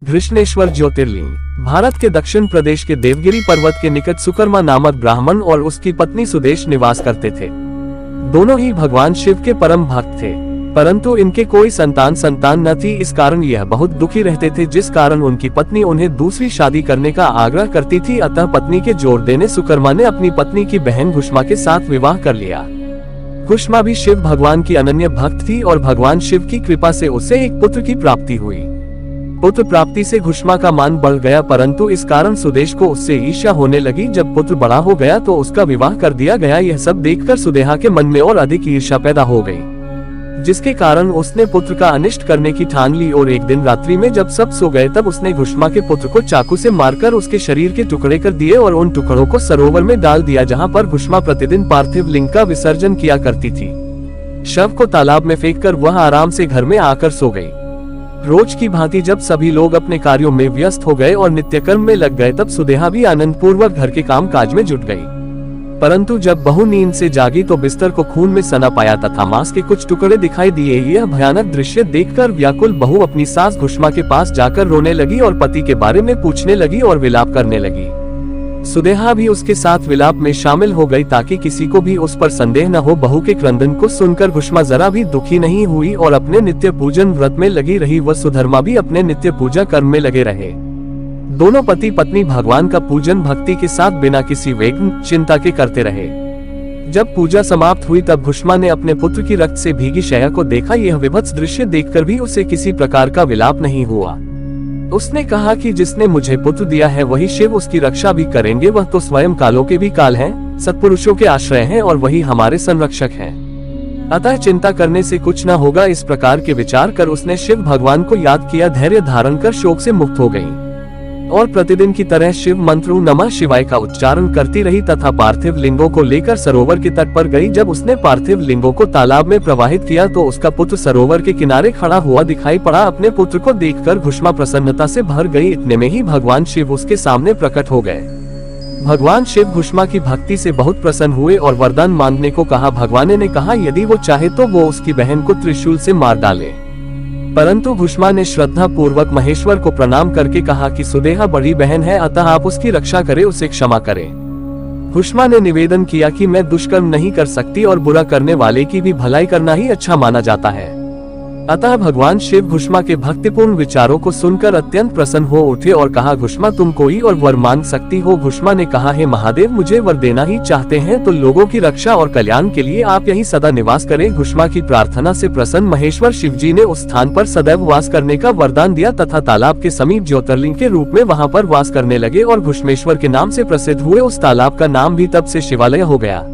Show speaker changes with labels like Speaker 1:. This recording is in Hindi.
Speaker 1: घृष्णेश्वर ज्योतिर्लिंग भारत के दक्षिण प्रदेश के देवगिरी पर्वत के निकट सुकर्मा नामक ब्राह्मण और उसकी पत्नी सुदेश निवास करते थे। दोनों ही भगवान शिव के परम भक्त थे, परंतु इनके कोई संतान न थी। इस कारण यह बहुत दुखी रहते थे, जिस कारण उनकी पत्नी उन्हें दूसरी शादी करने का आग्रह करती थी। अतः पत्नी के जोर देने सुकर्मा ने अपनी पत्नी की बहन घुष्मा के साथ विवाह कर लिया। घुष्मा भी शिव भगवान की अनन्य भक्त थी और भगवान शिव की कृपा से उसे एक पुत्र की प्राप्ति हुई। पुत्र प्राप्ति से घुष्मा का मान बढ़ गया, परंतु इस कारण सुदेश को उससे ईर्ष्या होने लगी। जब पुत्र बड़ा हो गया तो उसका विवाह कर दिया गया। यह सब देखकर सुदेहा के मन में और अधिक ईर्ष्या पैदा हो गई, जिसके कारण उसने पुत्र का अनिष्ट करने की ठान ली। और एक दिन रात्रि में जब सब सो गए तब उसने घुष्मा के पुत्र को चाकू से मारकर उसके शरीर के टुकड़े कर दिए और उन टुकड़ों को सरोवर में डाल दिया, जहाँ पर घुष्मा प्रतिदिन पार्थिव लिंग का विसर्जन किया करती थी। शव को तालाब में फेंककर वह आराम से घर में आकर सो गई। रोज की भांति जब सभी लोग अपने कार्यों में व्यस्त हो गए और नित्यकर्म में लग गए, तब सुदेहा भी आनंद पूर्वक घर के काम काज में जुट गई। परंतु जब बहू नींद से जागी तो बिस्तर को खून में सना पाया तथा मांस के कुछ टुकड़े दिखाई दिए। यह भयानक दृश्य देखकर व्याकुल बहू अपनी सास घुष्मा के पास जाकर रोने लगी और पति के बारे में पूछने लगी और विलाप करने लगी। सुदेहा भी उसके साथ विलाप में शामिल हो गई ताकि किसी को भी उस पर संदेह न हो। बहू के क्रंदन को सुनकर घुष्मा जरा भी दुखी नहीं हुई और अपने नित्य पूजन व्रत में लगी रही। वह सुधर्मा भी अपने नित्य पूजा कर्म में लगे रहे। दोनों पति पत्नी भगवान का पूजन भक्ति के साथ बिना किसी विघ्न चिंता के करते रहे। जब पूजा समाप्त हुई तब घुष्मा ने अपने पुत्र की रक्त से भीगी शैया को देखा। यह विभत्स दृश्य देखकर भी उसे किसी प्रकार का विलाप नहीं हुआ। उसने कहा कि जिसने मुझे पुत्र दिया है वही शिव उसकी रक्षा भी करेंगे। वह तो स्वयं कालों के भी काल हैं, सत्पुरुषों के आश्रय हैं और वही हमारे संरक्षक हैं। अतः चिंता करने से कुछ न होगा। इस प्रकार के विचार कर उसने शिव भगवान को याद किया। धैर्य धारण कर शोक से मुक्त हो गई और प्रतिदिन की तरह शिव मंत्र नमः शिवाय का उच्चारण करती रही तथा पार्थिव लिंगों को लेकर सरोवर के तट पर गई। जब उसने पार्थिव लिंगों को तालाब में प्रवाहित किया तो उसका पुत्र सरोवर के किनारे खड़ा हुआ दिखाई पड़ा। अपने पुत्र को देखकर घुष्मा प्रसन्नता से भर गई। इतने में ही भगवान शिव उसके सामने प्रकट हो गए। भगवान शिव घुष्मा की भक्ति से बहुत प्रसन्न हुए और वरदान मांगने को कहा। भगवान ने कहा यदि वो चाहे तो वो उसकी बहन को त्रिशूल से मार डाले, परंतु घुष्मा ने श्रद्धा पूर्वक महेश्वर को प्रणाम करके कहा कि सुदेहा बड़ी बहन है, अतः आप उसकी रक्षा करें, उसे क्षमा करें। घुष्मा ने निवेदन किया कि मैं दुष्कर्म नहीं कर सकती और बुरा करने वाले की भी भलाई करना ही अच्छा माना जाता है। अतः भगवान शिव घुष्मा के भक्तिपूर्ण विचारों को सुनकर अत्यंत प्रसन्न हो उठे और कहा घुष्मा तुम कोई और वर मांग सकती हो। घुष्मा ने कहा हे महादेव, मुझे वर देना ही चाहते हैं तो लोगों की रक्षा और कल्याण के लिए आप यहीं सदा निवास करें। घुष्मा की प्रार्थना से प्रसन्न महेश्वर शिवजी ने उस स्थान पर सदैव वास करने का वरदान दिया तथा तालाब के समीप ज्योतिर्लिंग के रूप में वहां पर वास करने लगे और घुष्मेश्वर के नाम से प्रसिद्ध हुए। उस तालाब का नाम भी तब से शिवालय हो गया।